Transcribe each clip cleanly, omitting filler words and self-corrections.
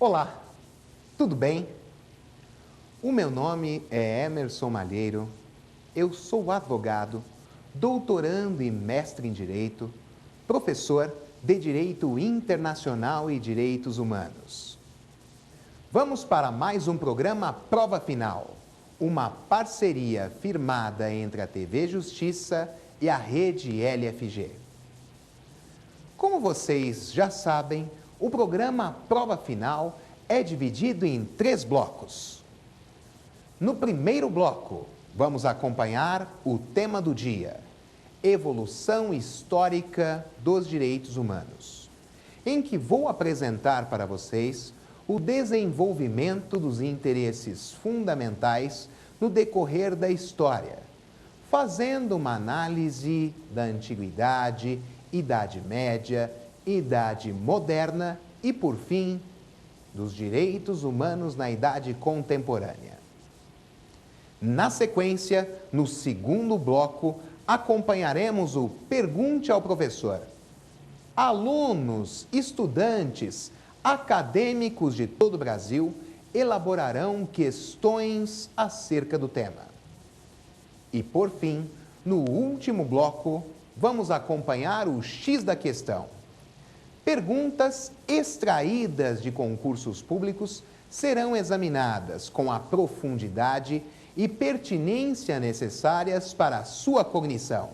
Olá, tudo bem? O meu nome é Emerson Malheiro, eu sou advogado, doutorando e mestre em Direito, professor de Direito Internacional e Direitos Humanos. Vamos para mais um programa Prova Final, uma parceria firmada entre a TV Justiça e a Rede LFG. Como vocês já sabem, o programa Prova Final é dividido em 3 blocos. No primeiro bloco, vamos acompanhar o tema do dia, Evolução Histórica dos Direitos Humanos, em que vou apresentar para vocês o desenvolvimento dos interesses fundamentais no decorrer da história, fazendo uma análise da Antiguidade, Idade Média, Idade Moderna e, por fim, dos direitos humanos na Idade Contemporânea. Na sequência, no segundo bloco, acompanharemos o Pergunte ao Professor. Alunos, estudantes, acadêmicos de todo o Brasil elaborarão questões acerca do tema. E, por fim, no último bloco, vamos acompanhar o X da questão. Perguntas extraídas de concursos públicos serão examinadas com a profundidade e pertinência necessárias para a sua cognição.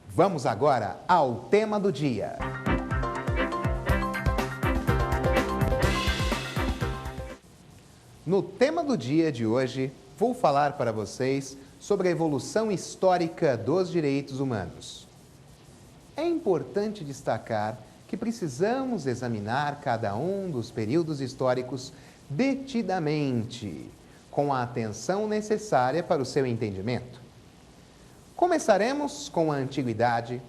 Vamos agora ao tema do dia. No tema do dia de hoje, vou falar para vocês sobre a evolução histórica dos direitos humanos. É importante destacar que precisamos examinar cada um dos períodos históricos detidamente, com a atenção necessária para o seu entendimento. Começaremos com a Antiguidade,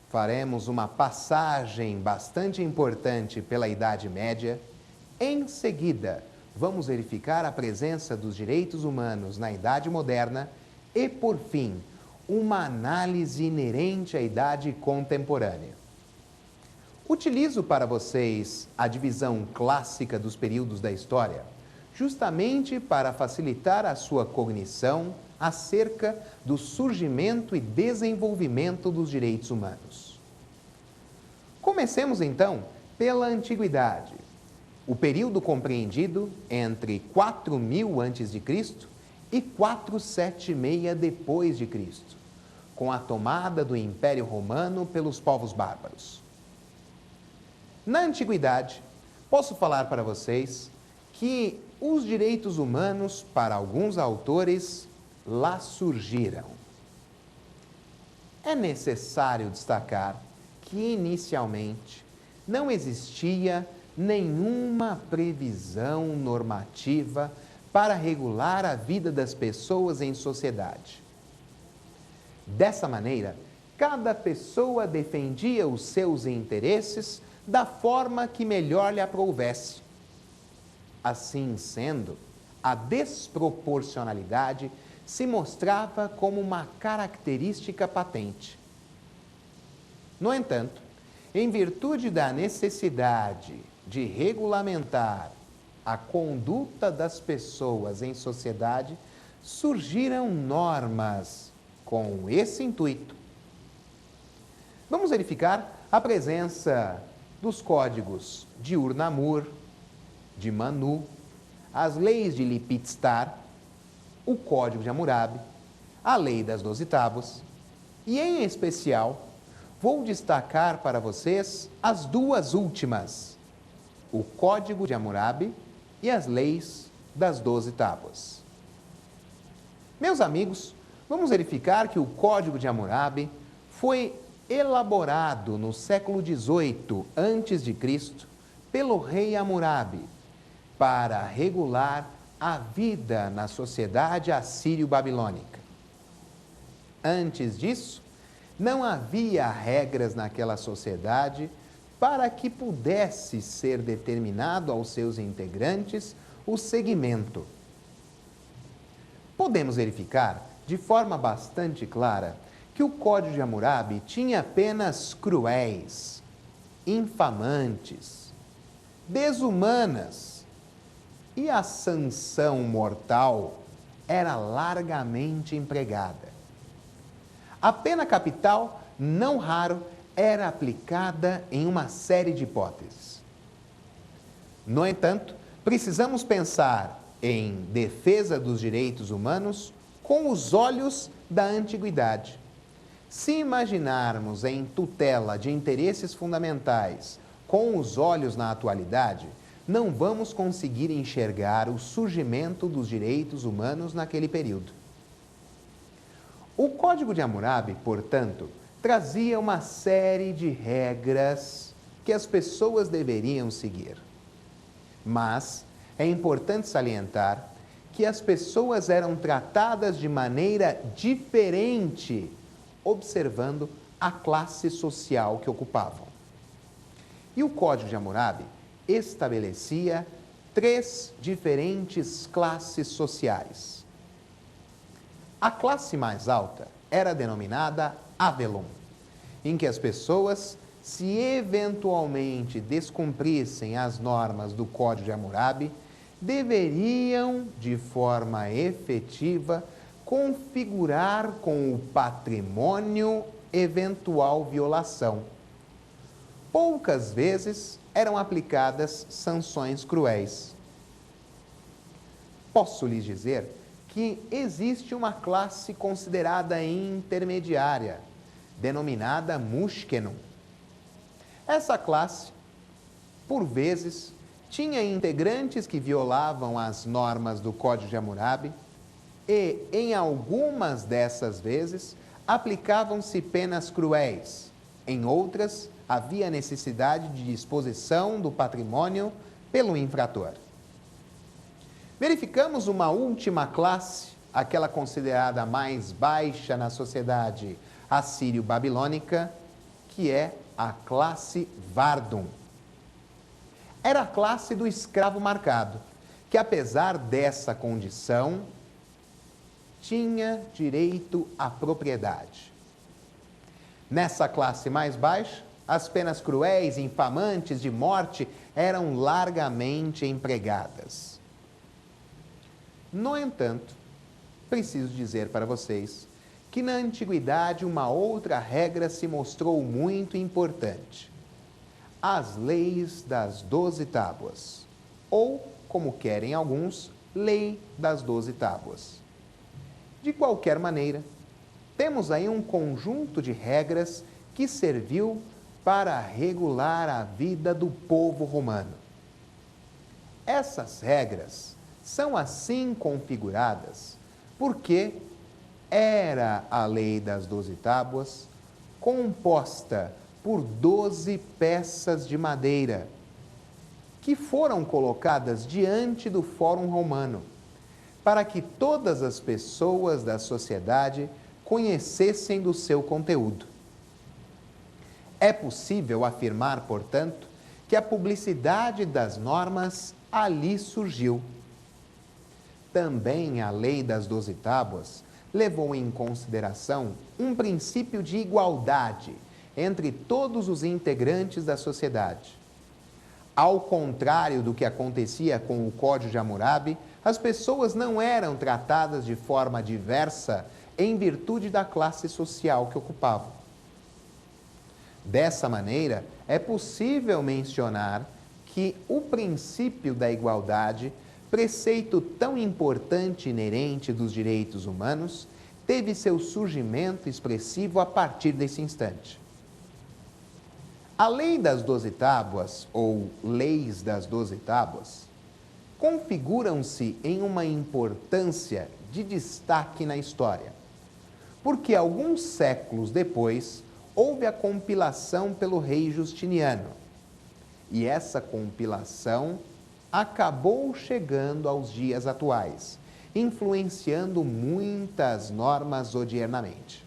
faremos uma passagem bastante importante pela Idade Média. Em seguida, vamos verificar a presença dos direitos humanos na Idade Moderna e, por fim, uma análise inerente à Idade Contemporânea. Utilizo para vocês a divisão clássica dos períodos da história, justamente para facilitar a sua cognição acerca do surgimento e desenvolvimento dos direitos humanos. Comecemos então pela Antiguidade, o período compreendido entre 4000 a.C. e 476 depois de Cristo, com a tomada do Império Romano pelos povos bárbaros. Na Antiguidade, posso falar para vocês que os direitos humanos, para alguns autores, lá surgiram. É necessário destacar que, inicialmente, não existia nenhuma previsão normativa para regular a vida das pessoas em sociedade. Dessa maneira, cada pessoa defendia os seus interesses da forma que melhor lhe aprouvesse. Assim sendo, a desproporcionalidade se mostrava como uma característica patente. No entanto, em virtude da necessidade de regulamentar a conduta das pessoas em sociedade, surgiram normas com esse intuito. Vamos verificar a presença dos códigos de Ur-Namur, de Manu, as leis de Lipit-Star, o Código de Hammurabi, a Lei das 12 Tábuas e, em especial, vou destacar para vocês as duas últimas, o Código de Hammurabi e as Leis das 12 Tábuas. Meus amigos, vamos verificar que o Código de Hammurabi foi elaborado no século XVIII a.C. pelo rei Hammurabi para regular a vida na sociedade assírio-babilônica. Antes disso, não havia regras naquela sociedade para que pudesse ser determinado aos seus integrantes o segmento. Podemos verificar, de forma bastante clara, que o Código de Hammurabi tinha penas cruéis, infamantes, desumanas e a sanção mortal era largamente empregada. A pena capital, não raro, era aplicada em uma série de hipóteses. No entanto, precisamos pensar em defesa dos direitos humanos com os olhos da antiguidade. Se imaginarmos em tutela de interesses fundamentais com os olhos na atualidade, não vamos conseguir enxergar o surgimento dos direitos humanos naquele período. O Código de Hammurabi, portanto, trazia uma série de regras que as pessoas deveriam seguir. Mas é importante salientar que as pessoas eram tratadas de maneira diferente, observando a classe social que ocupavam. E o Código de Hammurabi estabelecia 3 diferentes classes sociais. A classe mais alta era denominada Avelum, em que as pessoas, se eventualmente descumprissem as normas do Código de Hammurabi, deveriam, de forma efetiva, configurar com o patrimônio eventual violação. Poucas vezes eram aplicadas sanções cruéis. Posso lhes dizer que existe uma classe considerada intermediária, denominada Mushkenum. Essa classe, por vezes, tinha integrantes que violavam as normas do Código de Hammurabi e, em algumas dessas vezes, aplicavam-se penas cruéis. Em outras, havia necessidade de disposição do patrimônio pelo infrator. Verificamos uma última classe, aquela considerada mais baixa na sociedade assírio-babilônica, que é a classe Vardum. Era a classe do escravo marcado, que apesar dessa condição, tinha direito à propriedade. Nessa classe mais baixa, as penas cruéis e infamantes de morte eram largamente empregadas. No entanto, preciso dizer para vocês que na antiguidade uma outra regra se mostrou muito importante: as leis das 12 tábuas, ou, como querem alguns, lei das 12 tábuas. De qualquer maneira, temos aí um conjunto de regras que serviu para regular a vida do povo romano. Essas regras são assim configuradas porque era a lei das 12 tábuas composta por 12 peças de madeira que foram colocadas diante do Fórum Romano para que todas as pessoas da sociedade conhecessem do seu conteúdo. É possível afirmar, portanto, que a publicidade das normas ali surgiu. Também a lei das 12 tábuas levou em consideração um princípio de igualdade entre todos os integrantes da sociedade. Ao contrário do que acontecia com o Código de Hammurabi, as pessoas não eram tratadas de forma diversa em virtude da classe social que ocupavam. Dessa maneira, é possível mencionar que o princípio da igualdade, preceito tão importante e inerente dos direitos humanos, teve seu surgimento expressivo a partir desse instante. A lei das 12 tábuas, ou leis das 12 tábuas, configuram-se em uma importância de destaque na história, porque alguns séculos depois houve a compilação pelo rei Justiniano, e essa compilação acabou chegando aos dias atuais, influenciando muitas normas odiernamente.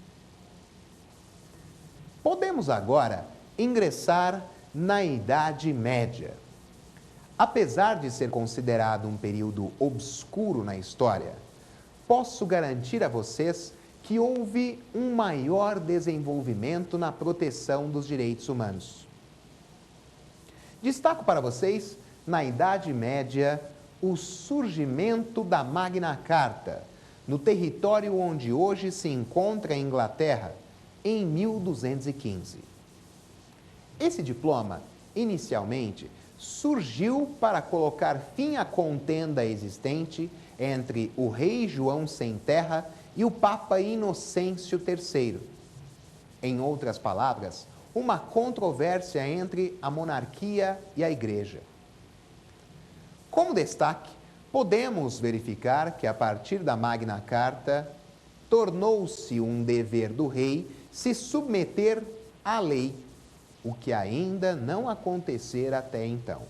Podemos agora ingressar na Idade Média. Apesar de ser considerado um período obscuro na história, posso garantir a vocês que houve um maior desenvolvimento na proteção dos direitos humanos. Destaco para vocês na Idade Média, o surgimento da Magna Carta, no território onde hoje se encontra a Inglaterra, em 1215. Esse diploma, inicialmente, surgiu para colocar fim à contenda existente entre o rei João Sem Terra e o Papa Inocêncio III. Em outras palavras, uma controvérsia entre a monarquia e a Igreja. Como destaque, podemos verificar que a partir da Magna Carta, tornou-se um dever do rei se submeter à lei, o que ainda não acontecera até então.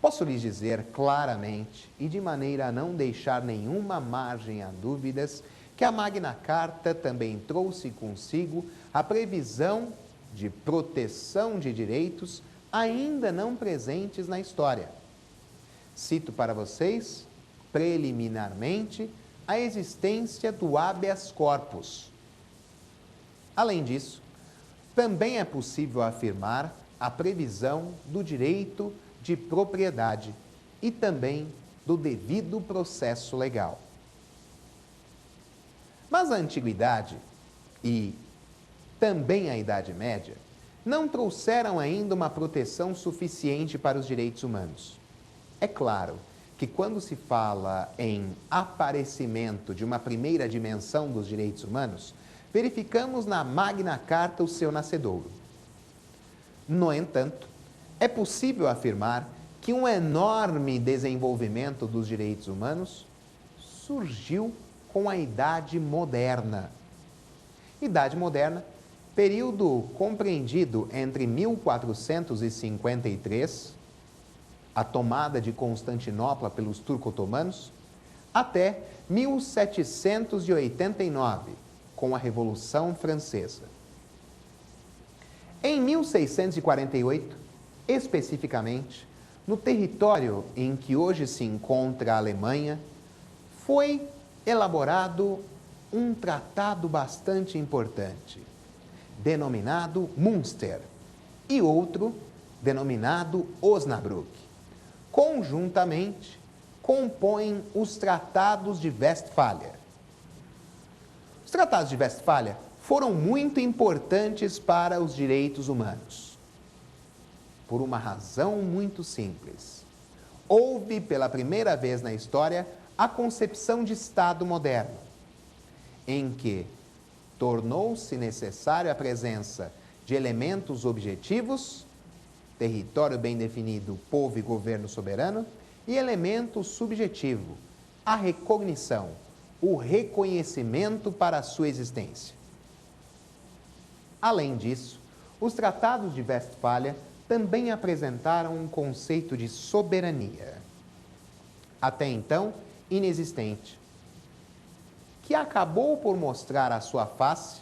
Posso lhes dizer claramente e de maneira a não deixar nenhuma margem a dúvidas que a Magna Carta também trouxe consigo a previsão de proteção de direitos ainda não presentes na história. Cito para vocês, preliminarmente, a existência do habeas corpus. Além disso, também é possível afirmar a previsão do direito de propriedade e também do devido processo legal. Mas a Antiguidade e também a Idade Média não trouxeram ainda uma proteção suficiente para os direitos humanos. É claro que quando se fala em aparecimento de uma primeira dimensão dos direitos humanos, verificamos na Magna Carta o seu nascedouro. No entanto, é possível afirmar que um enorme desenvolvimento dos direitos humanos surgiu com a Idade Moderna. Idade Moderna, período compreendido entre 1453, a tomada de Constantinopla pelos turco-otomanos, até 1789, com a Revolução Francesa. Em 1648, especificamente, no território em que hoje se encontra a Alemanha, foi elaborado um tratado bastante importante, denominado Münster, e outro denominado Osnabrück. Conjuntamente, compõem os Tratados de Westfália. Os Tratados de Westfália foram muito importantes para os direitos humanos, por uma razão muito simples. Houve, pela primeira vez na história, a concepção de Estado moderno, em que tornou-se necessária a presença de elementos objetivos, território bem definido, povo e governo soberano, e elemento subjetivo, a recognição, o reconhecimento para a sua existência. Além disso, os Tratados de Westfália também apresentaram um conceito de soberania, até então inexistente, que acabou por mostrar a sua face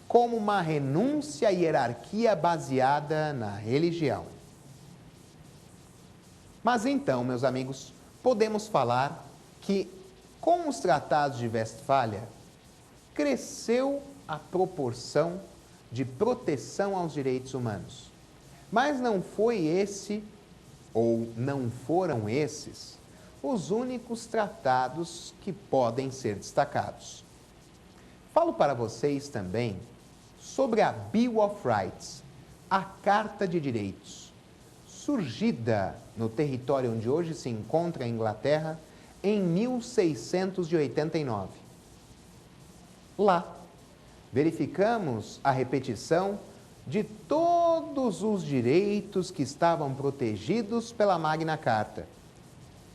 como uma renúncia à hierarquia baseada na religião. Mas então, meus amigos, podemos falar que, com os Tratados de Westfália, cresceu a proporção de proteção aos direitos humanos. Mas não foi esse, ou não foram esses, os únicos tratados que podem ser destacados. Falo para vocês também sobre a Bill of Rights, a Carta de Direitos, surgida no território onde hoje se encontra a Inglaterra em 1689. Lá, verificamos a repetição de todos os direitos que estavam protegidos pela Magna Carta.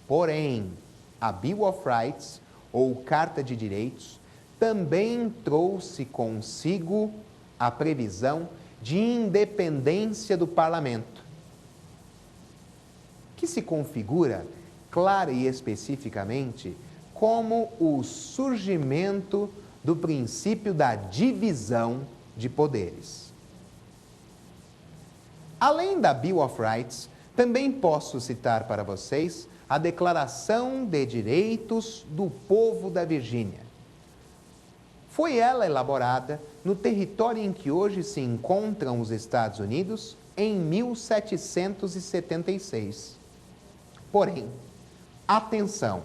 Porém, a Bill of Rights, ou Carta de Direitos, também trouxe consigo a previsão de independência do parlamento, que se configura, clara e especificamente, como o surgimento do princípio da divisão de poderes. Além da Bill of Rights, também posso citar para vocês a Declaração de Direitos do Povo da Virgínia. Foi ela elaborada no território em que hoje se encontram os Estados Unidos em 1776. Porém, atenção,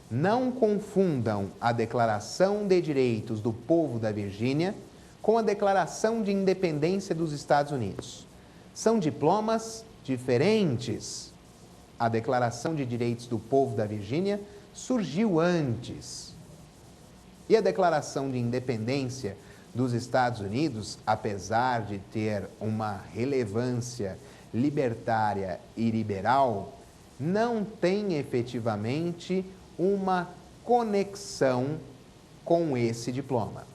não confundam a Declaração de Direitos do Povo da Virgínia com a Declaração de Independência dos Estados Unidos. São diplomas diferentes. A Declaração de Direitos do Povo da Virgínia surgiu antes. E a Declaração de Independência dos Estados Unidos, apesar de ter uma relevância libertária e liberal, não tem efetivamente uma conexão com esse diploma.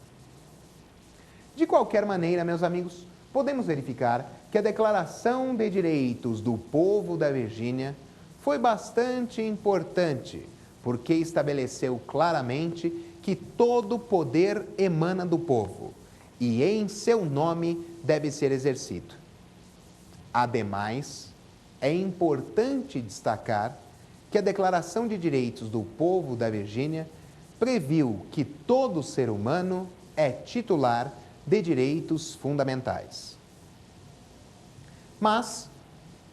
De qualquer maneira, meus amigos, podemos verificar que a Declaração de Direitos do Povo da Virgínia foi bastante importante, porque estabeleceu claramente que todo poder emana do povo e em seu nome deve ser exercido. Ademais, é importante destacar que a Declaração de Direitos do Povo da Virgínia previu que todo ser humano é titular de direitos fundamentais. Mas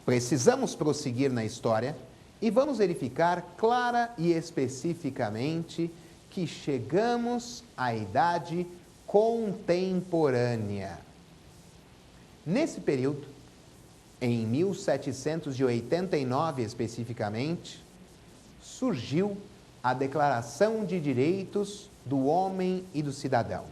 precisamos prosseguir na história e vamos verificar clara e especificamente que chegamos à idade contemporânea. Nesse período, em 1789 especificamente, surgiu a Declaração de Direitos do Homem e do Cidadão.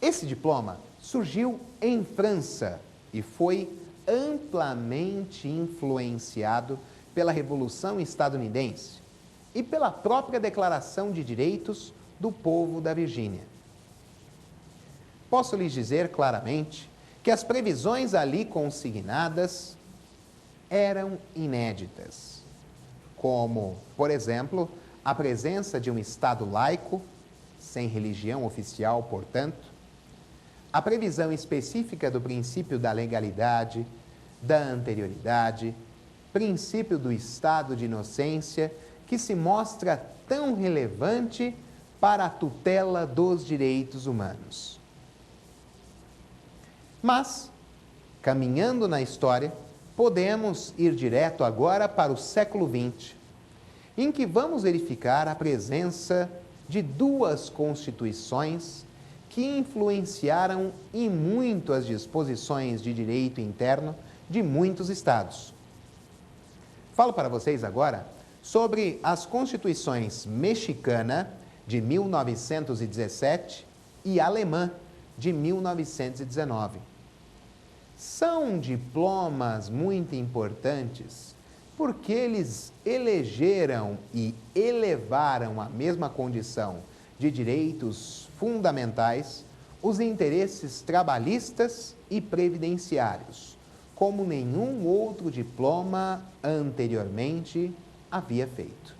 Esse diploma surgiu em França e foi amplamente influenciado pela Revolução Estadunidense e pela própria Declaração de Direitos do Povo da Virgínia. Posso lhes dizer claramente que as previsões ali consignadas eram inéditas, como, por exemplo, a presença de um Estado laico, sem religião oficial, portanto, a previsão específica do princípio da legalidade, da anterioridade, princípio do estado de inocência, que se mostra tão relevante para a tutela dos direitos humanos. Mas, caminhando na história, podemos ir direto agora para o século XX, em que vamos verificar a presença de duas constituições que influenciaram e muito as disposições de direito interno de muitos estados. Falo para vocês agora sobre as constituições mexicana de 1917 e alemã de 1919. São diplomas muito importantes porque eles elegeram e elevaram à mesma condição de direitos fundamentais os interesses trabalhistas e previdenciários, como nenhum outro diploma anteriormente havia feito.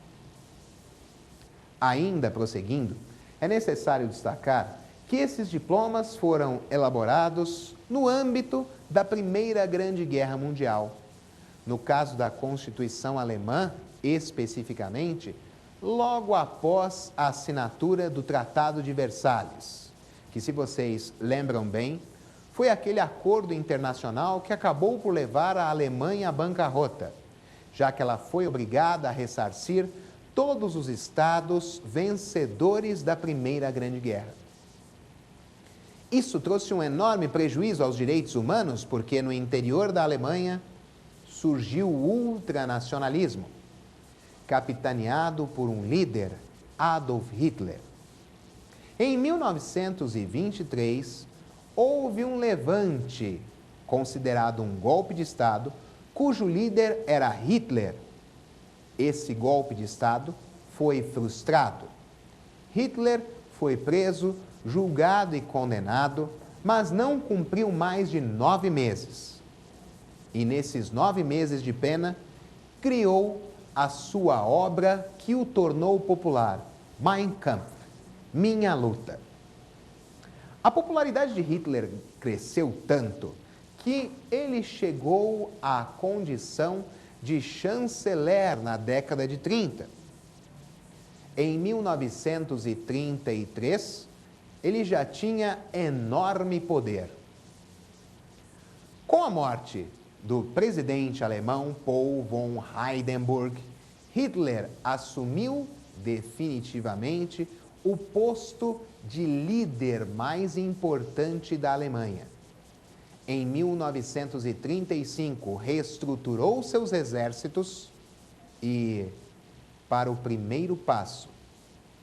Ainda prosseguindo, é necessário destacar que esses diplomas foram elaborados no âmbito da Primeira Grande Guerra Mundial. No caso da Constituição Alemã, especificamente, logo após a assinatura do Tratado de Versalhes, que, se vocês lembram bem, foi aquele acordo internacional que acabou por levar a Alemanha à bancarrota, já que ela foi obrigada a ressarcir todos os estados vencedores da Primeira Grande Guerra. Isso trouxe um enorme prejuízo aos direitos humanos, porque no interior da Alemanha surgiu o ultranacionalismo, capitaneado por um líder, Adolf Hitler. Em 1923, houve um levante, considerado um golpe de Estado, cujo líder era Hitler. Esse golpe de Estado foi frustrado. Hitler foi preso, julgado e condenado, mas não cumpriu mais de 9 meses. E nesses 9 meses de pena, criou a sua obra que o tornou popular, Mein Kampf, Minha Luta. A popularidade de Hitler cresceu tanto que ele chegou à condição de chanceler na década de 30. Em 1933, ele já tinha enorme poder. Com a morte do presidente alemão Paul von Hindenburg, Hitler assumiu definitivamente o posto de líder mais importante da Alemanha. Em 1935, reestruturou seus exércitos e, para o primeiro passo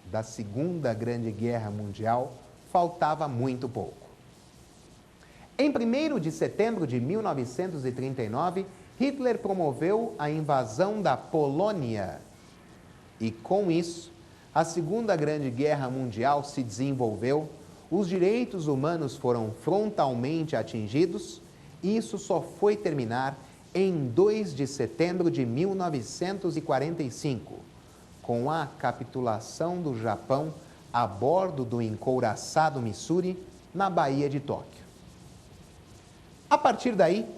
da Segunda Grande Guerra Mundial, faltava muito pouco. Em 1º de setembro de 1939, Hitler promoveu a invasão da Polônia e, com isso, a Segunda Grande Guerra Mundial se desenvolveu, os direitos humanos foram frontalmente atingidos e isso só foi terminar em 2 de setembro de 1945, com a capitulação do Japão a bordo do encouraçado Missouri, na Baía de Tóquio. A partir daí,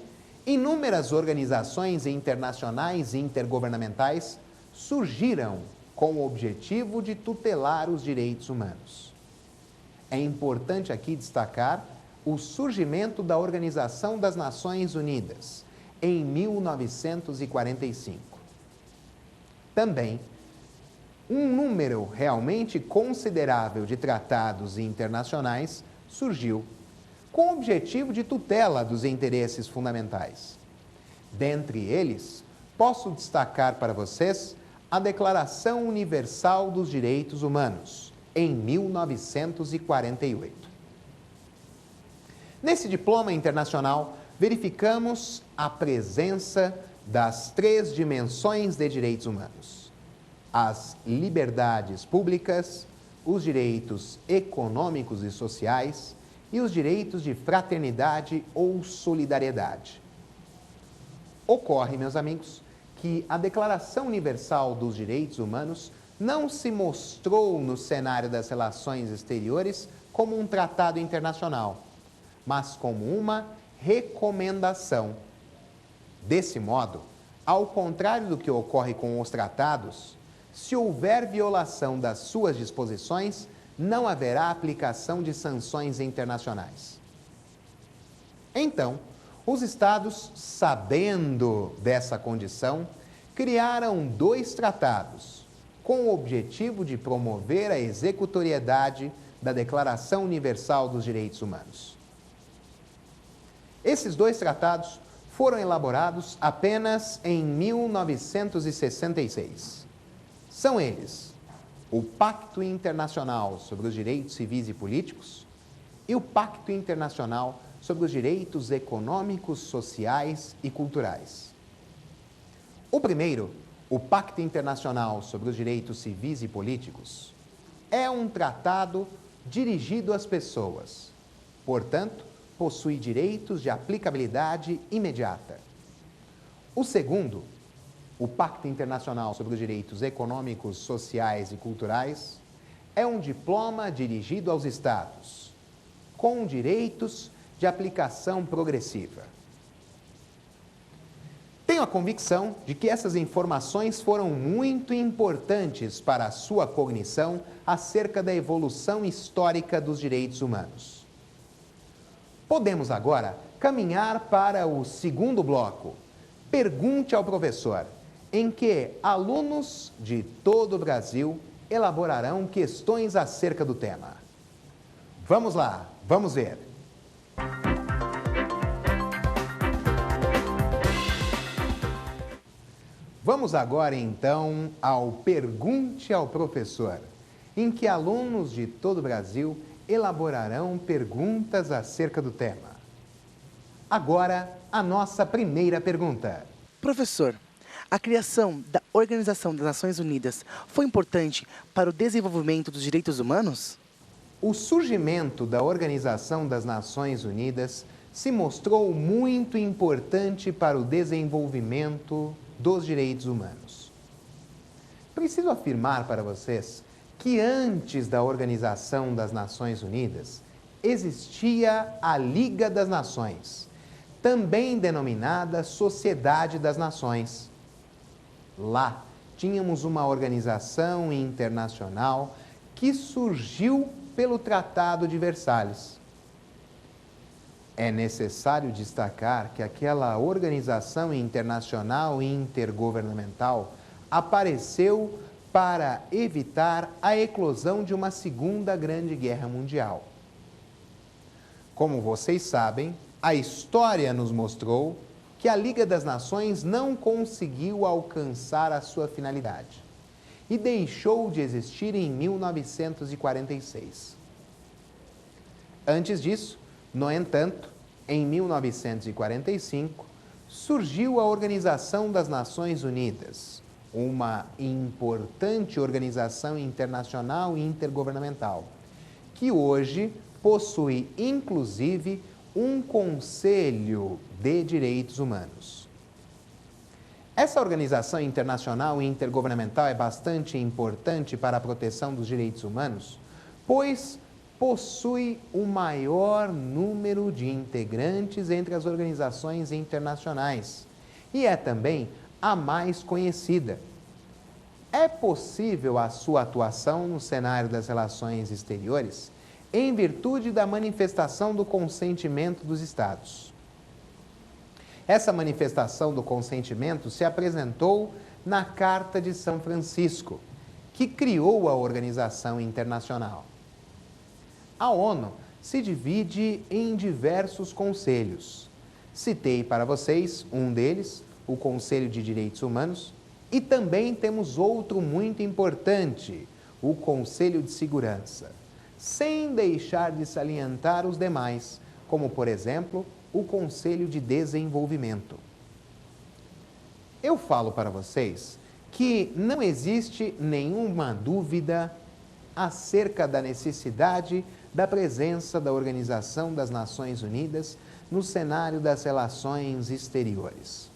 inúmeras organizações internacionais e intergovernamentais surgiram com o objetivo de tutelar os direitos humanos. É importante aqui destacar o surgimento da Organização das Nações Unidas, em 1945. Também, um número realmente considerável de tratados internacionais surgiu com o objetivo de tutela dos interesses fundamentais. Dentre eles, posso destacar para vocês a Declaração Universal dos Direitos Humanos, em 1948. Nesse diploma internacional, verificamos a presença das 3 dimensões de direitos humanos: as liberdades públicas, os direitos econômicos e sociais e os direitos de fraternidade ou solidariedade. Ocorre, meus amigos, que a Declaração Universal dos Direitos Humanos não se mostrou no cenário das relações exteriores como um tratado internacional, mas como uma recomendação. Desse modo, ao contrário do que ocorre com os tratados, se houver violação das suas disposições, não haverá aplicação de sanções internacionais. Então, os Estados, sabendo dessa condição, criaram 2 tratados, com o objetivo de promover a executoriedade da Declaração Universal dos Direitos Humanos. Esses 2 tratados foram elaborados apenas em 1966. São eles o Pacto Internacional sobre os Direitos Civis e Políticos e o Pacto Internacional sobre os Direitos Econômicos, Sociais e Culturais. O primeiro, o Pacto Internacional sobre os Direitos Civis e Políticos, é um tratado dirigido às pessoas, portanto, possui direitos de aplicabilidade imediata. O segundo, o Pacto Internacional sobre os Direitos Econômicos, Sociais e Culturais, é um diploma dirigido aos Estados, com direitos de aplicação progressiva. Tenho a convicção de que essas informações foram muito importantes para a sua cognição acerca da evolução histórica dos direitos humanos. Podemos agora caminhar para o segundo bloco, Pergunte ao Professor, em que alunos de todo o Brasil elaborarão questões acerca do tema. Vamos lá, vamos ver. Vamos agora, então, ao Pergunte ao Professor, em que alunos de todo o Brasil elaborarão perguntas acerca do tema. Agora, a nossa primeira pergunta. Professor, a criação da Organização das Nações Unidas foi importante para o desenvolvimento dos direitos humanos? O surgimento da Organização das Nações Unidas se mostrou muito importante para o desenvolvimento dos direitos humanos. Preciso afirmar para vocês que antes da Organização das Nações Unidas existia a Liga das Nações, também denominada Sociedade das Nações. Lá tínhamos uma organização internacional que surgiu pelo Tratado de Versalhes. É necessário destacar que aquela organização internacional intergovernamental apareceu para evitar a eclosão de uma segunda grande guerra mundial. Como vocês sabem, a história nos mostrou que a Liga das Nações não conseguiu alcançar a sua finalidade e deixou de existir em 1946. Antes disso, no entanto, em 1945, surgiu a Organização das Nações Unidas, uma importante organização internacional e intergovernamental, que hoje possui, inclusive, um Conselho de Direitos Humanos. Essa organização internacional e intergovernamental é bastante importante para a proteção dos direitos humanos, pois possui o maior número de integrantes entre as organizações internacionais e é também a mais conhecida. É possível a sua atuação no cenário das relações exteriores em virtude da manifestação do consentimento dos Estados. Essa manifestação do consentimento se apresentou na Carta de São Francisco, que criou a organização internacional. A ONU se divide em diversos conselhos. Citei para vocês um deles, o Conselho de Direitos Humanos, e também temos outro muito importante, o Conselho de Segurança, sem deixar de salientar os demais, como, por exemplo, o Conselho de Desenvolvimento. Eu falo para vocês que não existe nenhuma dúvida acerca da necessidade da presença da Organização das Nações Unidas no cenário das relações exteriores.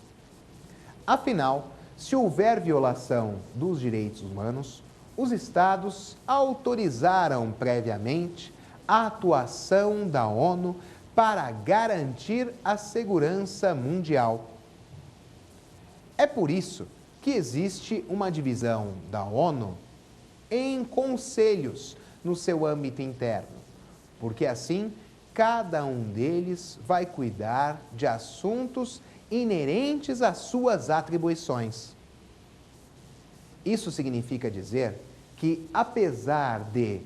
Afinal, se houver violação dos direitos humanos, os Estados autorizaram previamente a atuação da ONU para garantir a segurança mundial. É por isso que existe uma divisão da ONU em conselhos no seu âmbito interno, porque assim cada um deles vai cuidar de assuntos inerentes às suas atribuições. Isso significa dizer que, apesar de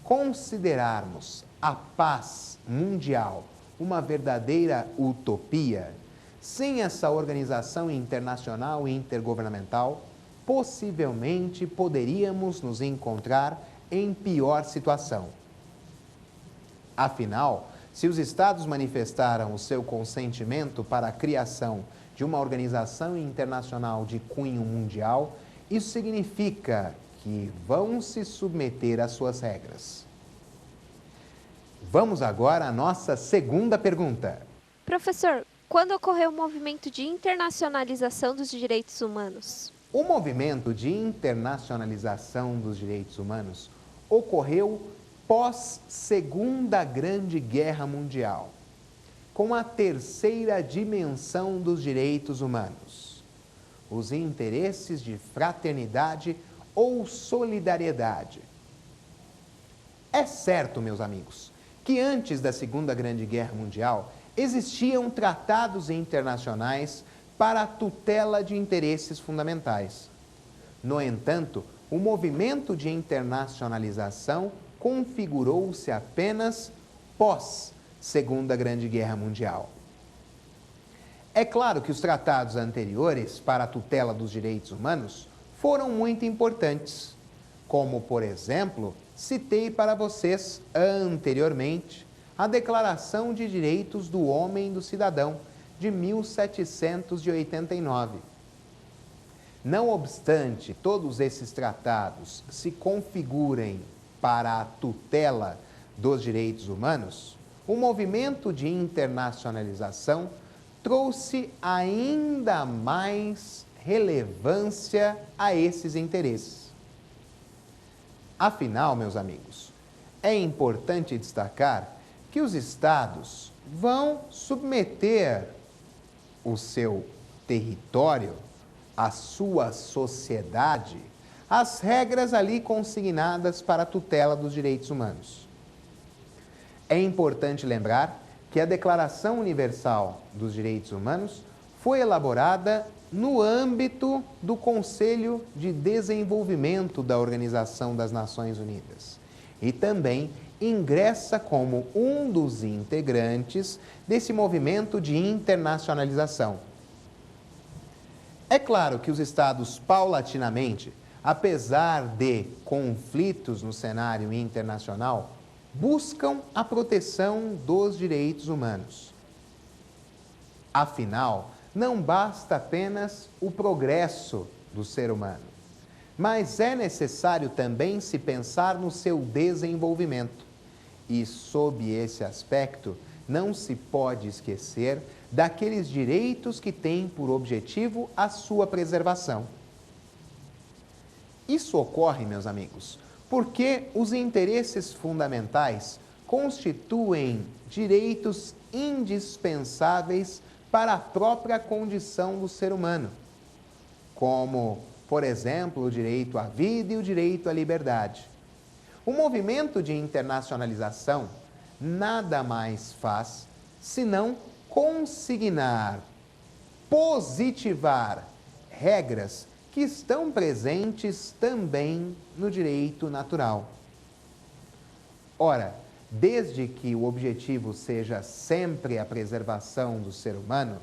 considerarmos a paz mundial uma verdadeira utopia, sem essa organização internacional e intergovernamental, possivelmente poderíamos nos encontrar em pior situação. Afinal, se os Estados manifestaram o seu consentimento para a criação de uma organização internacional de cunho mundial, isso significa que vão se submeter às suas regras. Vamos agora à nossa segunda pergunta. Professor, quando ocorreu o movimento de internacionalização dos direitos humanos? O movimento de internacionalização dos direitos humanos ocorreu pós-Segunda Grande Guerra Mundial, com a terceira dimensão dos direitos humanos, os interesses de fraternidade ou solidariedade. É certo, meus amigos, que antes da Segunda Grande Guerra Mundial existiam tratados internacionais para a tutela de interesses fundamentais. No entanto, o movimento de internacionalização configurou-se apenas pós-Segunda Grande Guerra Mundial. É claro que os tratados anteriores para a tutela dos direitos humanos foram muito importantes, como, por exemplo, citei para vocês anteriormente a Declaração de Direitos do Homem e do Cidadão, de 1789. Não obstante todos esses tratados se configurem para a tutela dos direitos humanos, o movimento de internacionalização trouxe ainda mais relevância a esses interesses. Afinal, meus amigos, é importante destacar que os Estados vão submeter o seu território, a sua sociedade, às regras ali consignadas para a tutela dos direitos humanos. É importante lembrar que a Declaração Universal dos Direitos Humanos foi elaborada no âmbito do Conselho de Desenvolvimento da Organização das Nações Unidas e também ingressa como um dos integrantes desse movimento de internacionalização. É claro que os estados, paulatinamente, apesar de conflitos no cenário internacional, buscam a proteção dos direitos humanos. Afinal, não basta apenas o progresso do ser humano, mas é necessário também se pensar no seu desenvolvimento. E, sob esse aspecto, não se pode esquecer daqueles direitos que têm por objetivo a sua preservação. Isso ocorre, meus amigos, porque os interesses fundamentais constituem direitos indispensáveis para a própria condição do ser humano, como, por exemplo, o direito à vida e o direito à liberdade. O movimento de internacionalização nada mais faz senão consignar, positivar regras que estão presentes também no direito natural. Ora, desde que o objetivo seja sempre a preservação do ser humano,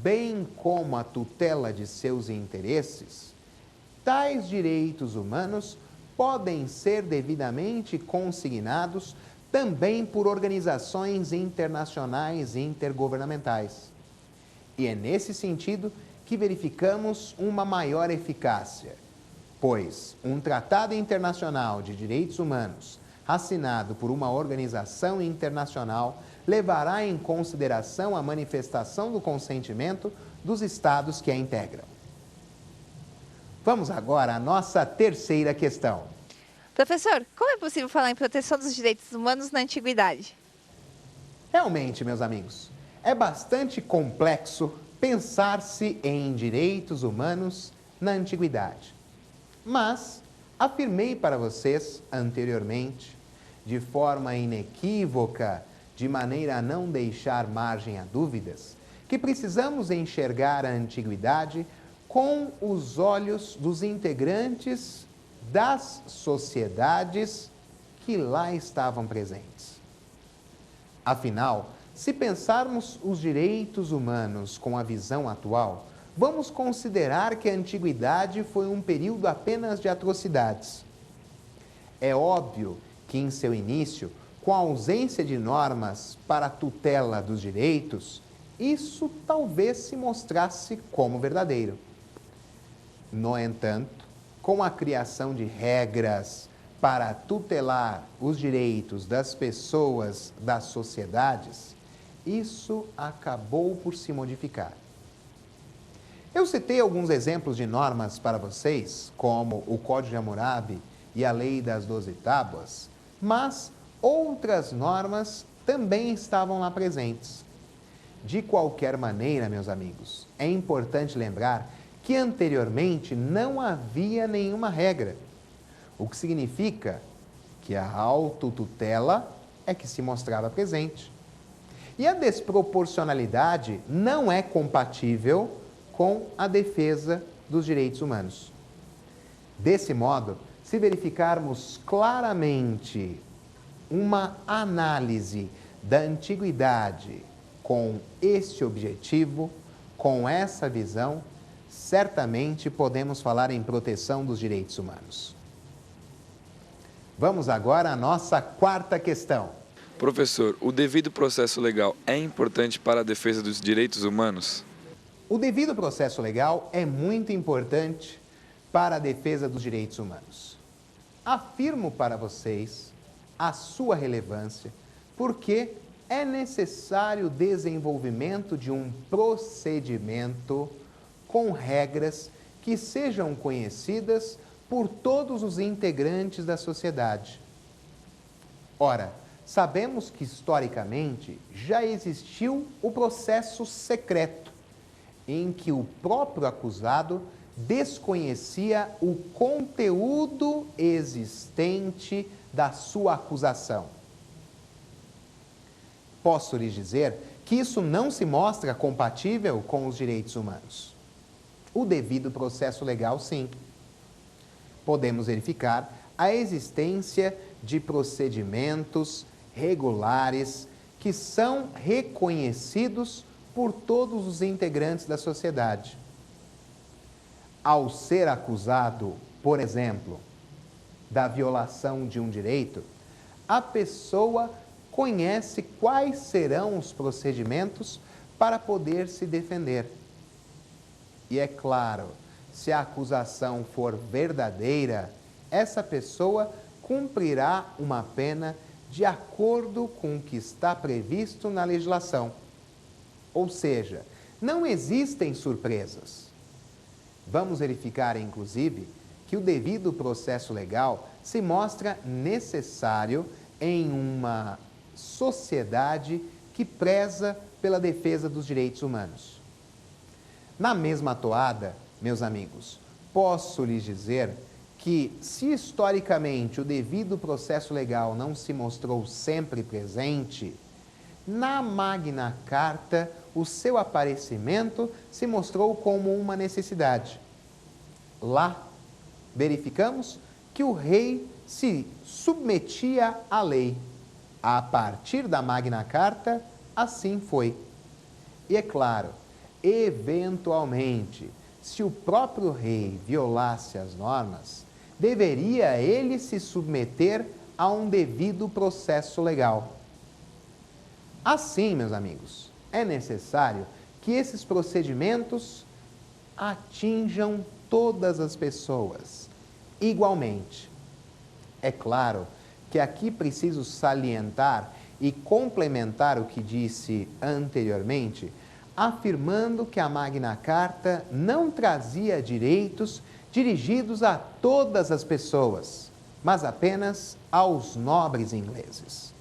bem como a tutela de seus interesses, tais direitos humanos podem ser devidamente consignados também por organizações internacionais e intergovernamentais. E é nesse sentido que verificamos uma maior eficácia, pois um tratado internacional de direitos humanos assinado por uma organização internacional levará em consideração a manifestação do consentimento dos Estados que a integram. Vamos agora à nossa terceira questão. Professor, como é possível falar em proteção dos direitos humanos na antiguidade? Realmente, meus amigos, é bastante complexo pensar-se em direitos humanos na antiguidade. Mas afirmei para vocês anteriormente, de forma inequívoca, de maneira a não deixar margem a dúvidas, que precisamos enxergar a antiguidade com os olhos dos integrantes das sociedades que lá estavam presentes. Afinal, se pensarmos os direitos humanos com a visão atual, vamos considerar que a antiguidade foi um período apenas de atrocidades. É óbvio que em seu início, com a ausência de normas para a tutela dos direitos, isso talvez se mostrasse como verdadeiro. No entanto, com a criação de regras para tutelar os direitos das pessoas, das sociedades, isso acabou por se modificar. Eu citei alguns exemplos de normas para vocês, como o Código de Hammurabi e a Lei das 12 Tábuas, mas outras normas também estavam lá presentes. De qualquer maneira, meus amigos, é importante lembrar que anteriormente não havia nenhuma regra, o que significa que a autotutela é que se mostrava presente. E a desproporcionalidade não é compatível com a defesa dos direitos humanos. Desse modo, se verificarmos claramente uma análise da antiguidade com este objetivo, com essa visão, certamente podemos falar em proteção dos direitos humanos. Vamos agora à nossa quarta questão. Professor, o devido processo legal é importante para a defesa dos direitos humanos? O devido processo legal é muito importante para a defesa dos direitos humanos. Afirmo para vocês a sua relevância, porque é necessário o desenvolvimento de um procedimento com regras que sejam conhecidas por todos os integrantes da sociedade. Ora, sabemos que historicamente já existiu o processo secreto, em que o próprio acusado desconhecia o conteúdo existente da sua acusação. posso lhes dizer que isso não se mostra compatível com os direitos humanos. O devido processo legal, sim. Podemos verificar a existência de procedimentos regulares que são reconhecidos por todos os integrantes da sociedade. Ao ser acusado, por exemplo, da violação de um direito, a pessoa conhece quais serão os procedimentos para poder se defender. E é claro, se a acusação for verdadeira, essa pessoa cumprirá uma pena de acordo com o que está previsto na legislação. Ou seja, não existem surpresas. Vamos verificar, inclusive, que o devido processo legal se mostra necessário em uma sociedade que preza pela defesa dos direitos humanos. Na mesma toada, meus amigos, posso lhes dizer que, se historicamente o devido processo legal não se mostrou sempre presente, na Magna Carta o seu aparecimento se mostrou como uma necessidade. Lá, verificamos que o rei se submetia à lei. A partir da Magna Carta, assim foi. E é claro, eventualmente, se o próprio rei violasse as normas, deveria ele se submeter a um devido processo legal. Assim, meus amigos, é necessário que esses procedimentos atinjam todas as pessoas igualmente. É claro que aqui preciso salientar e complementar o que disse anteriormente, afirmando que a Magna Carta não trazia direitos dirigidos a todas as pessoas, mas apenas aos nobres ingleses.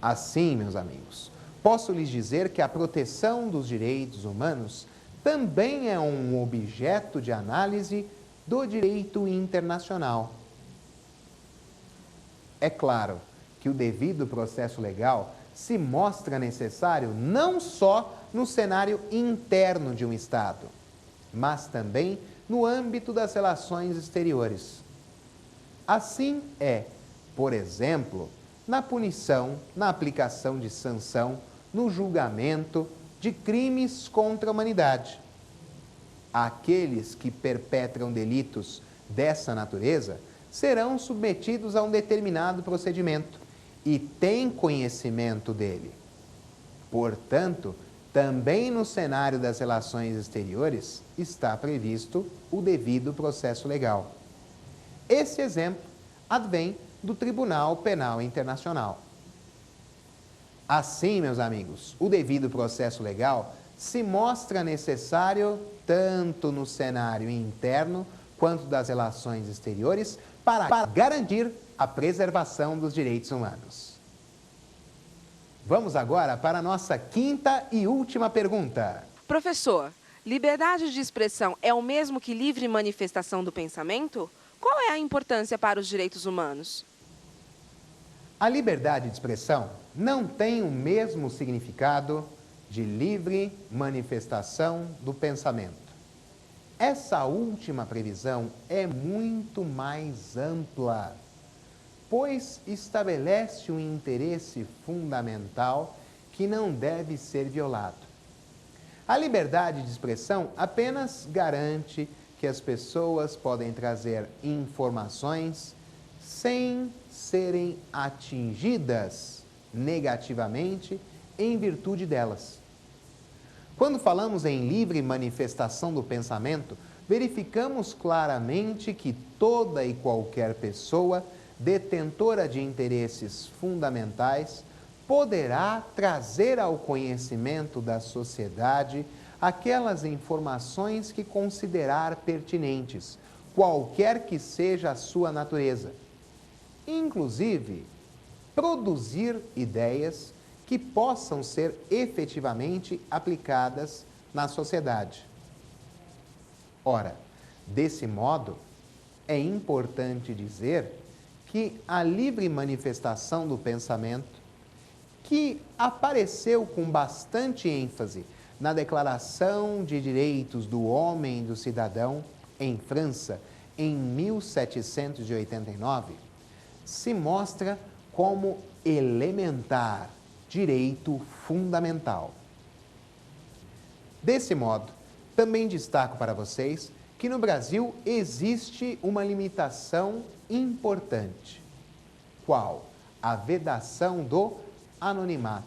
Assim, meus amigos, posso lhes dizer que a proteção dos direitos humanos também é um objeto de análise do direito internacional. É claro que o devido processo legal se mostra necessário não só no cenário interno de um Estado, mas também no âmbito das relações exteriores. Assim é, por exemplo, na punição, na aplicação de sanção, no julgamento de crimes contra a humanidade. Aqueles que perpetram delitos dessa natureza serão submetidos a um determinado procedimento e têm conhecimento dele. Portanto, também no cenário das relações exteriores está previsto o devido processo legal. Esse exemplo advém do Tribunal Penal Internacional. Assim, meus amigos, o devido processo legal se mostra necessário tanto no cenário interno quanto das relações exteriores para garantir a preservação dos direitos humanos. Vamos agora para a nossa quinta e última pergunta. Professor, liberdade de expressão é o mesmo que livre manifestação do pensamento? Qual é a importância para os direitos humanos? A liberdade de expressão não tem o mesmo significado de livre manifestação do pensamento. Essa última previsão é muito mais ampla, pois estabelece um interesse fundamental que não deve ser violado. A liberdade de expressão apenas garante que as pessoas podem trazer informações sem serem atingidas negativamente em virtude delas. Quando falamos em livre manifestação do pensamento, verificamos claramente que toda e qualquer pessoa detentora de interesses fundamentais poderá trazer ao conhecimento da sociedade aquelas informações que considerar pertinentes, qualquer que seja a sua natureza. Inclusive, produzir ideias que possam ser efetivamente aplicadas na sociedade. Ora, desse modo, é importante dizer que a livre manifestação do pensamento, que apareceu com bastante ênfase na Declaração de Direitos do Homem e do Cidadão em França em 1789, se mostra como elementar direito fundamental. Desse modo, também destaco para vocês que no Brasil existe uma limitação importante. Qual? A vedação do anonimato.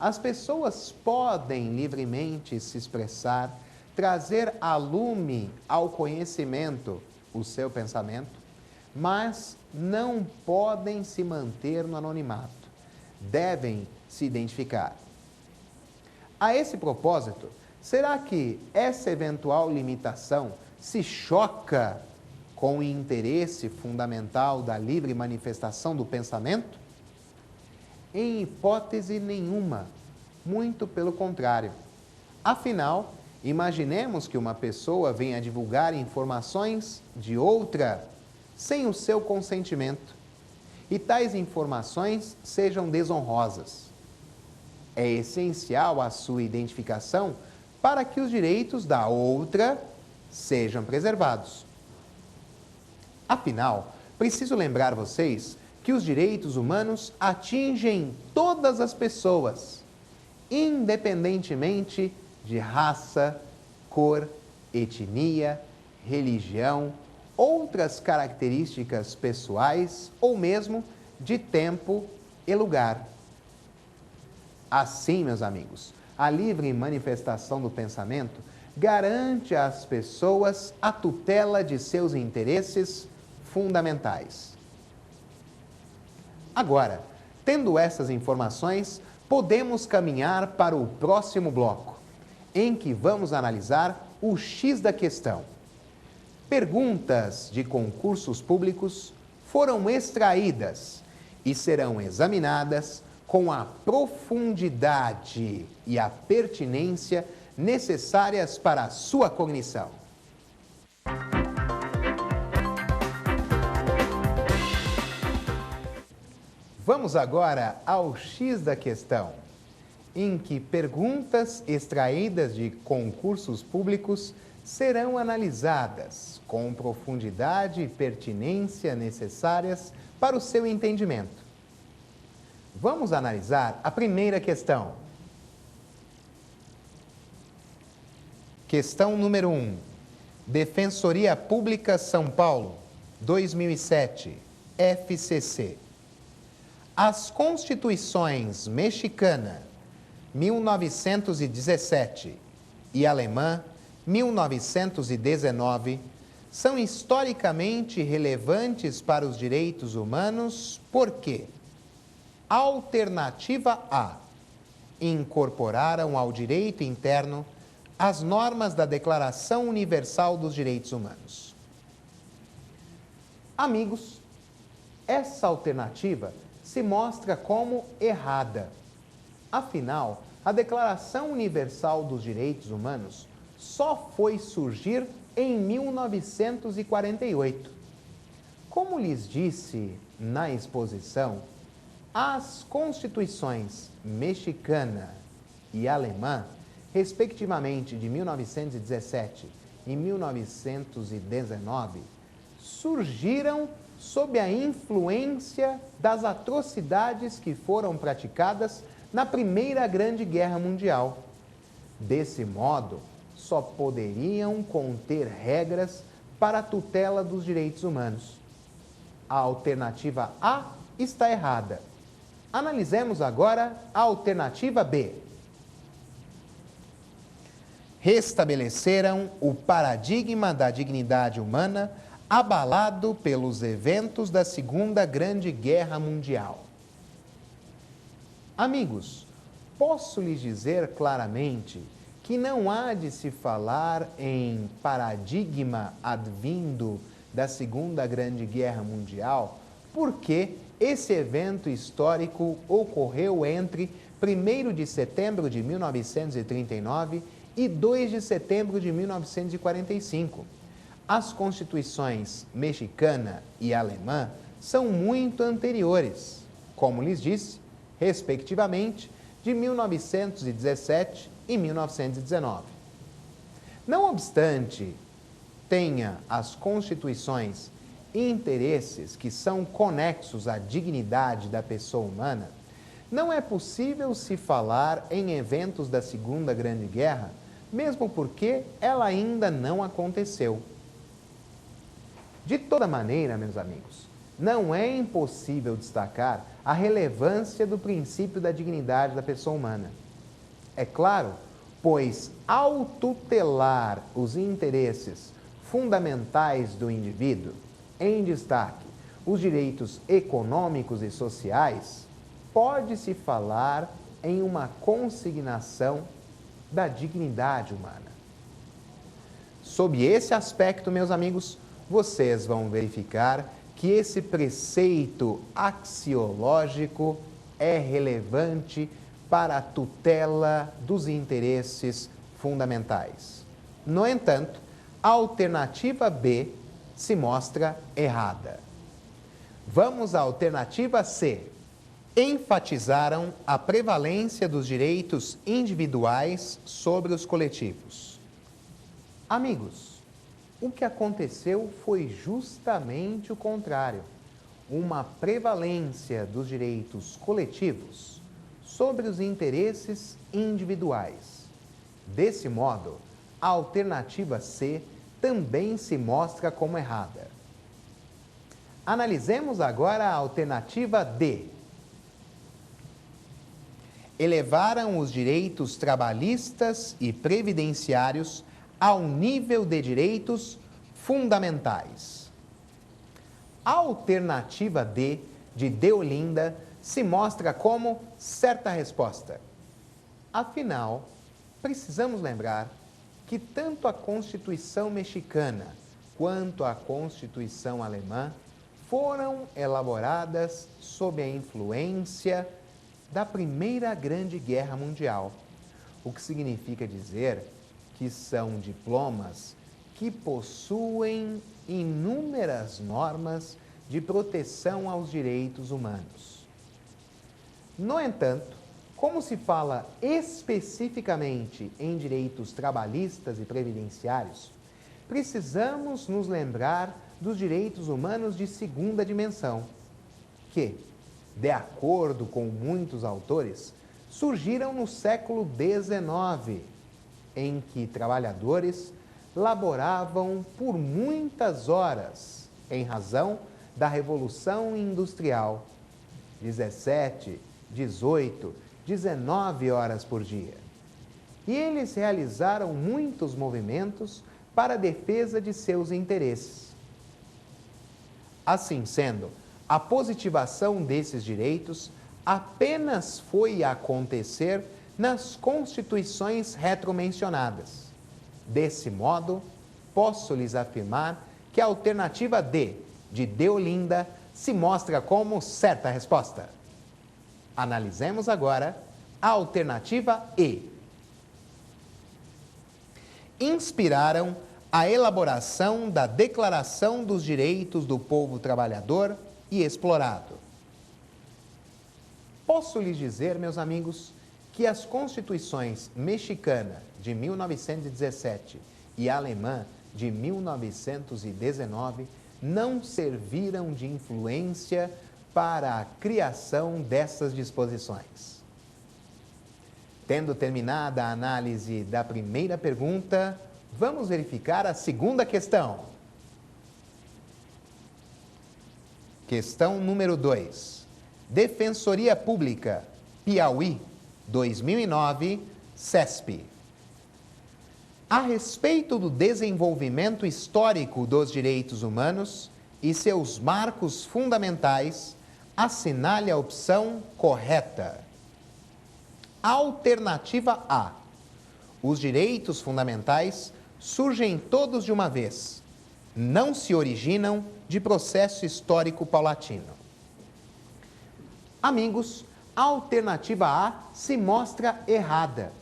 As pessoas podem livremente se expressar, trazer a lume ao conhecimento o seu pensamento, mas não podem se manter no anonimato. Devem se identificar. A esse propósito, será que essa eventual limitação se choca com o interesse fundamental da livre manifestação do pensamento? Em hipótese nenhuma, muito pelo contrário. Afinal, imaginemos que uma pessoa venha divulgar informações de outra sem o seu consentimento e tais informações sejam desonrosas. É essencial a sua identificação para que os direitos da outra sejam preservados. Afinal, preciso lembrar vocês que os direitos humanos atingem todas as pessoas, independentemente de raça, cor, etnia, religião, outras características pessoais ou mesmo de tempo e lugar. Assim, meus amigos, a livre manifestação do pensamento garante às pessoas a tutela de seus interesses fundamentais. Agora, tendo essas informações, podemos caminhar para o próximo bloco, em que vamos analisar o X da questão. Perguntas de concursos públicos foram extraídas e serão examinadas com a profundidade e a pertinência necessárias para a sua cognição. Vamos agora ao X da questão, em que perguntas extraídas de concursos públicos serão analisadas com profundidade e pertinência necessárias para o seu entendimento. Vamos analisar a primeira questão. Questão número 1. Defensoria Pública São Paulo, 2007, FCC. As constituições mexicana, 1917, e alemã, 1919, são historicamente relevantes para os direitos humanos porque: alternativa A, incorporaram ao direito interno as normas da Declaração Universal dos Direitos Humanos. Amigos, essa alternativa se mostra como errada. Afinal, a Declaração Universal dos Direitos Humanos só foi surgir em 1948. Como lhes disse na exposição, as constituições mexicana e alemã, respectivamente de 1917 e 1919, surgiram sob a influência das atrocidades que foram praticadas na Primeira Grande Guerra Mundial. Desse modo, só poderiam conter regras para a tutela dos direitos humanos. A alternativa A está errada. Analisemos agora a alternativa B. Restabeleceram o paradigma da dignidade humana abalado pelos eventos da Segunda Grande Guerra Mundial. Amigos, posso lhes dizer claramente que não há de se falar em paradigma advindo da Segunda Grande Guerra Mundial, porque esse evento histórico ocorreu entre 1º de setembro de 1939 e 2 de setembro de 1945. As constituições mexicana e alemã são muito anteriores. Como lhes disse, respectivamente, de 1917 e 1919. Não obstante tenha as constituições interesses que são conexos à dignidade da pessoa humana, não é possível se falar em eventos da Segunda Grande Guerra, mesmo porque ela ainda não aconteceu. De toda maneira, meus amigos, não é impossível destacar a relevância do princípio da dignidade da pessoa humana. É claro, pois ao tutelar os interesses fundamentais do indivíduo, em destaque os direitos econômicos e sociais, pode-se falar em uma consignação da dignidade humana. Sob esse aspecto, meus amigos, vocês vão verificar que esse preceito axiológico é relevante para a tutela dos interesses fundamentais. No entanto, a alternativa B se mostra errada. Vamos à alternativa C. Enfatizaram a prevalência dos direitos individuais sobre os coletivos. Amigos, o que aconteceu foi justamente o contrário. Uma prevalência dos direitos coletivos sobre os interesses individuais. Desse modo, a alternativa C também se mostra como errada. Analisemos agora a alternativa D. Elevaram os direitos trabalhistas e previdenciários ao nível de direitos fundamentais. A alternativa D, de Deolinda, se mostra como certa resposta. Afinal, precisamos lembrar que tanto a Constituição mexicana quanto a Constituição alemã foram elaboradas sob a influência da Primeira Grande Guerra Mundial, o que significa dizer que são diplomas que possuem inúmeras normas de proteção aos direitos humanos. No entanto, como se fala especificamente em direitos trabalhistas e previdenciários, precisamos nos lembrar dos direitos humanos de segunda dimensão, que, de acordo com muitos autores, surgiram no século XIX, em que trabalhadores laboravam por muitas horas em razão da Revolução Industrial, 17, 18, 19 horas por dia. E eles realizaram muitos movimentos para a defesa de seus interesses. Assim sendo, a positivação desses direitos apenas foi acontecer nas constituições retromencionadas. Desse modo, posso lhes afirmar que a alternativa D, de Deolinda, se mostra como certa resposta. Analisemos agora a alternativa E. Inspiraram a elaboração da Declaração dos Direitos do Povo Trabalhador e Explorado. Posso lhes dizer, meus amigos, que as constituições mexicana de 1917 e alemã de 1919 não serviram de influência para a criação dessas disposições. Tendo terminada a análise da primeira pergunta, vamos verificar a segunda questão. Questão número 2. Defensoria Pública, Piauí, 2009, CESP. A respeito do desenvolvimento histórico dos direitos humanos e seus marcos fundamentais, assinale a opção correta. Alternativa A. Os direitos fundamentais surgem todos de uma vez, não se originam de processo histórico paulatino. Amigos, a alternativa A se mostra errada.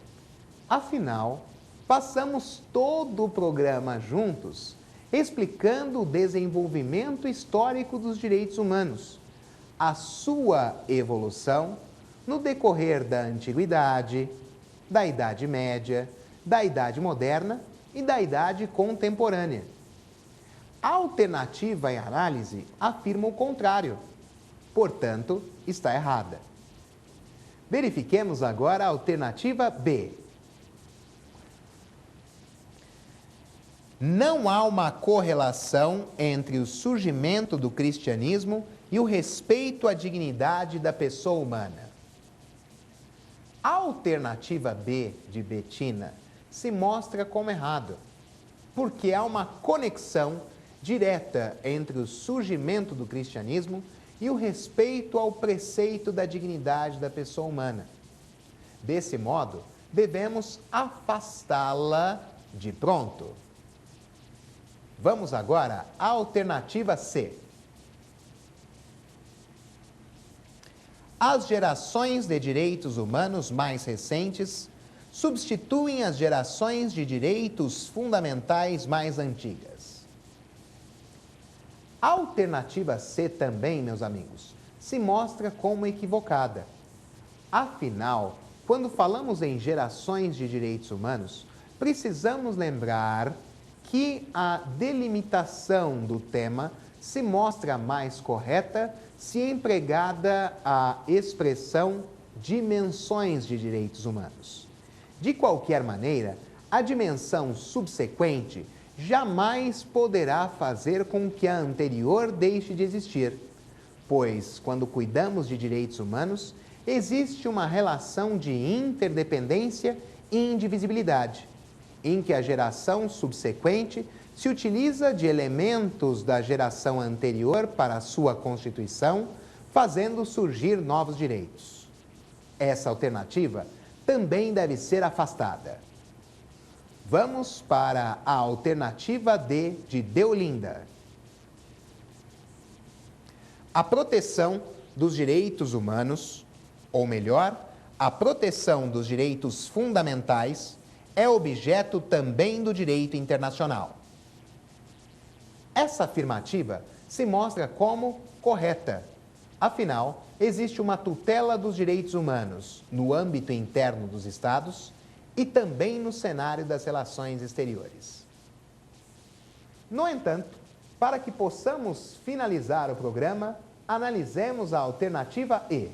Afinal, passamos todo o programa juntos explicando o desenvolvimento histórico dos direitos humanos, a sua evolução, no decorrer da Antiguidade, da Idade Média, da Idade Moderna e da Idade Contemporânea. A alternativa em análise afirma o contrário, portanto, está errada. Verifiquemos agora a alternativa B. Não há uma correlação entre o surgimento do cristianismo e o respeito à dignidade da pessoa humana. A alternativa B de Bettina se mostra como errado, porque há uma conexão direta entre o surgimento do cristianismo e o respeito ao preceito da dignidade da pessoa humana. Desse modo, devemos afastá-la de pronto. Vamos agora à alternativa C. As gerações de direitos humanos mais recentes substituem as gerações de direitos fundamentais mais antigas. A alternativa C também, meus amigos, se mostra como equivocada. Afinal, quando falamos em gerações de direitos humanos, precisamos lembrar que a delimitação do tema se mostra mais correta se empregada a expressão dimensões de direitos humanos. De qualquer maneira, a dimensão subsequente jamais poderá fazer com que a anterior deixe de existir, pois, quando cuidamos de direitos humanos, existe uma relação de interdependência e indivisibilidade, em que a geração subsequente se utiliza de elementos da geração anterior para a sua constituição, fazendo surgir novos direitos. Essa alternativa também deve ser afastada. Vamos para a alternativa D de Deolinda. A proteção dos direitos humanos, ou melhor, a proteção dos direitos fundamentais, é objeto também do direito internacional. Essa afirmativa se mostra como correta. Afinal, existe uma tutela dos direitos humanos no âmbito interno dos Estados e também no cenário das relações exteriores. No entanto, para que possamos finalizar o programa, analisemos a alternativa E.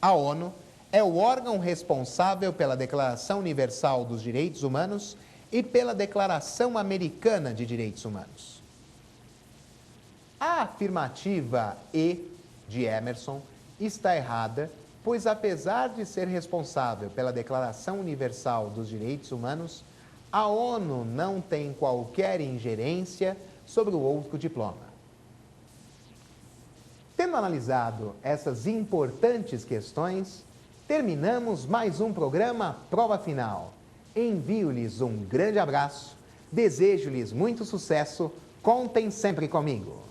A ONU é o órgão responsável pela Declaração Universal dos Direitos Humanos e pela Declaração Americana de Direitos Humanos. A afirmativa E de Emerson está errada, pois apesar de ser responsável pela Declaração Universal dos Direitos Humanos, a ONU não tem qualquer ingerência sobre o outro diploma. Tendo analisado essas importantes questões, terminamos mais um programa Prova Final. Envio-lhes um grande abraço, desejo-lhes muito sucesso, contem sempre comigo.